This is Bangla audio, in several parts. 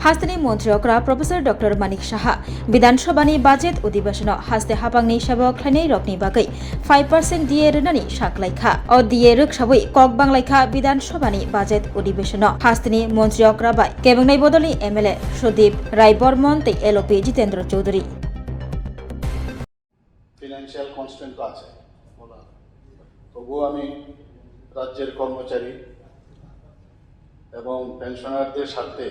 हास्तेनि मन्त्रियकरा प्रफेसर डॉक्टर मानिक साहा विधानसभानि बाजेट अधिवेशन हास्ते हापांनि सेबक खायनै रकनि बागै 5% दिए रनानि साखलायखा अ दिए रोखसाबै कक बांलायखा विधानसभानि बाजेट अधिवेशन हास्तेनि मन्त्रियकरा बाय केबंनाय बदलनि एमएलए सुदीप राय बर्मन ते LOP Jitendra Chaudhury financial constant তো আছে বলা, তবুও আমি রাজ্যের কর্মচারী এবং পেনশনারদের স্বার্থে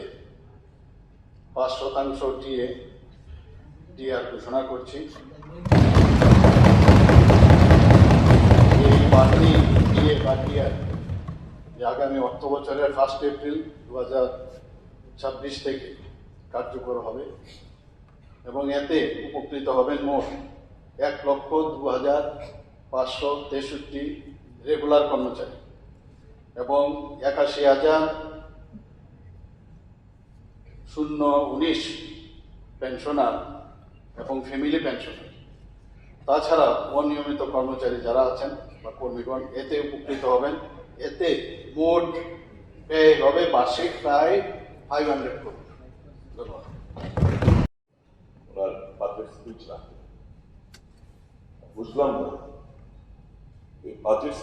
5% ডিআর ঘোষণা করছি। এই বাড়তি ডিএ বা ডিআর আগামী অর্থ বছরের 1 এপ্রিল 2026 থেকে কার্যকর হবে এবং এতে উপকৃত হবেন মোট 1,02,563 রেগুলার কর্মচারী এবং 81,019 পেনশনার এবং ফ্যামিলি পেনশনার। তাছাড়া অনিয়মিত কর্মচারী যারা আছেন বা কর্মীগণ এতে উপকৃত হবেন। এতে মোট ব্যয় হবে বার্ষিক প্রায় 500 কোটি। ধন্যবাদ। বুঝলাম না এই বাজেট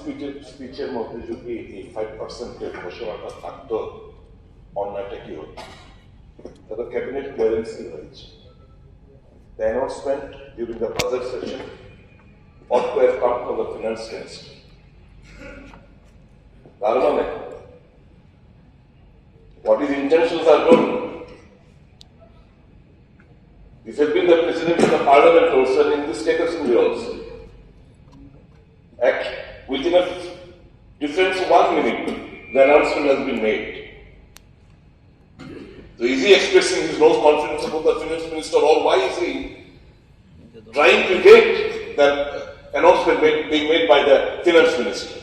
স্পিচের মধ্যে যদি এই 5% ঘোষণাটা থাকতো, অন্যটা কি হতো? তাহলে ক্যাবিনেট ক্লিয়ারেন্সই হয়েছে। The announcement during the budget session ought to have come from the finance minister. তার মানে what his intentions are known. This has been the precedent of the parliament also, and in this state assembly also. Within a difference of 1 minute, the announcement has been made. So is he expressing his no confidence about the finance minister, or why is he trying to get that announcement being made by the finance minister?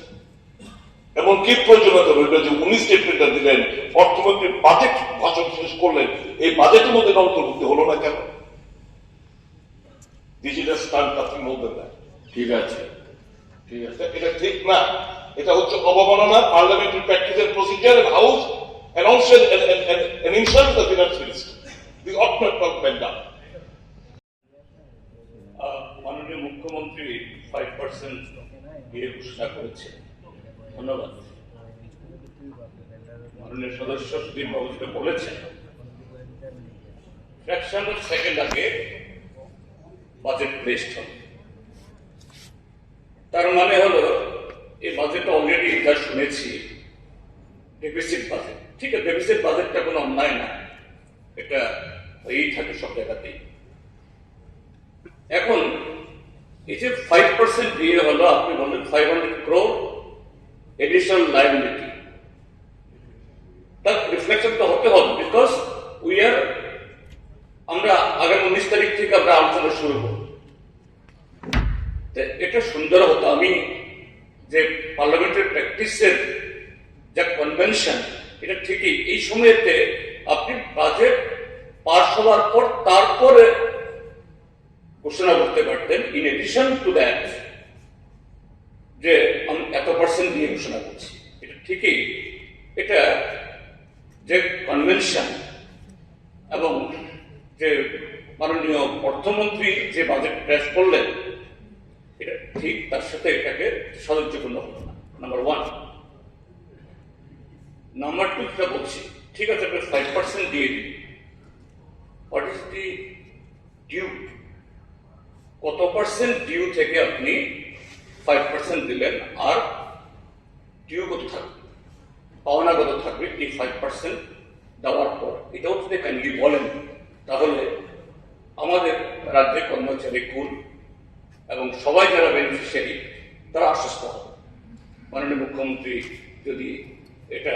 এমন কি প্রয়োজনীয়তা রইল যে উনি স্টেটমেন্টটা দিলেন, অর্থমন্ত্রী বাজেট ভাষণ শেষ করলেন, এই বাজেটের মধ্যে অন্তর্ভুক্ত হলো না কেন? This is just nothing more than that. ঠিক আছে, এটা ঠিক না। এটা হচ্ছে অবমাননা পার্লামেন্টারি প্র্যাকটিসের procedure and house and also an insult to the finance minister. This ought not been done. মাননীয় মুখ্যমন্ত্রী 5% দিয়ে ঘোষণা করেছে, ধন্যবাদ। মাননীয় সদস্য সুদীপ বাবু যেটা বলেছেন, ফ্র্যাকশন অফ সেকেন্ড আগে বাজেট প্লেসড হবে। তার মানে হলো এই বাজেটটা অলরেডি যা শুনেছি ডেফিসিট বাজেট। ঠিক আছে, ডেফিসিট বাজেটটা কোনো অন্যায় না, এটা হয়েই থাকে সব জায়গাতেই। এখন এই যে 5% দিয়ে হলো, আপনি বললেন 500 crore এডিশনাল লায়াবিলিটি, তার রিফ্লেকশন তো হতে হবে, বিকজ আমরা আগামী 19 তারিখ থেকে আমরা আলোচনা শুরু করব। এটা সুন্দর হতো। আমি যে পার্লামেন্টারি প্র্যাকটিসের যা কনভেনশন, এটা ঠিকই এই সময়তে আপনি বাজেট পাস হওয়ার পর তারপরে ঘোষণা করতে পারতেন, ইন এডিশন টু দ্যাট, যে আমি এত % দিয়ে ঘোষণা করছি। এটা ঠিকই, এটা যে কনভেনশন এবং যে মাননীয় অর্থমন্ত্রী যে বাজেট পেশ করলেন, এটা ঠিক, তার সাথে এটাকে সাহায্যপূর্ণ হলো না। নাম্বার 1। নাম্বার 2 যেটা বলছি, ঠিক আছে, আপনি 5% দিয়ে দিন, হোয়াট ইজ দি ডিউ? কত % ডিউ থেকে আপনি 5% দিলেন, আর ডিউ কত থাকবে, পাওনা কত থাকবে এই 5% দেওয়ার পর? এটাও যদি কাইন্ডলি বলেন, তাহলে আমাদের রাজ্যে কর্মচারী কুল এবং সবাই যারা বেনিফিশিয়ারি তারা আশ্বস্ত হবে। মাননীয় মুখ্যমন্ত্রী যদি এটা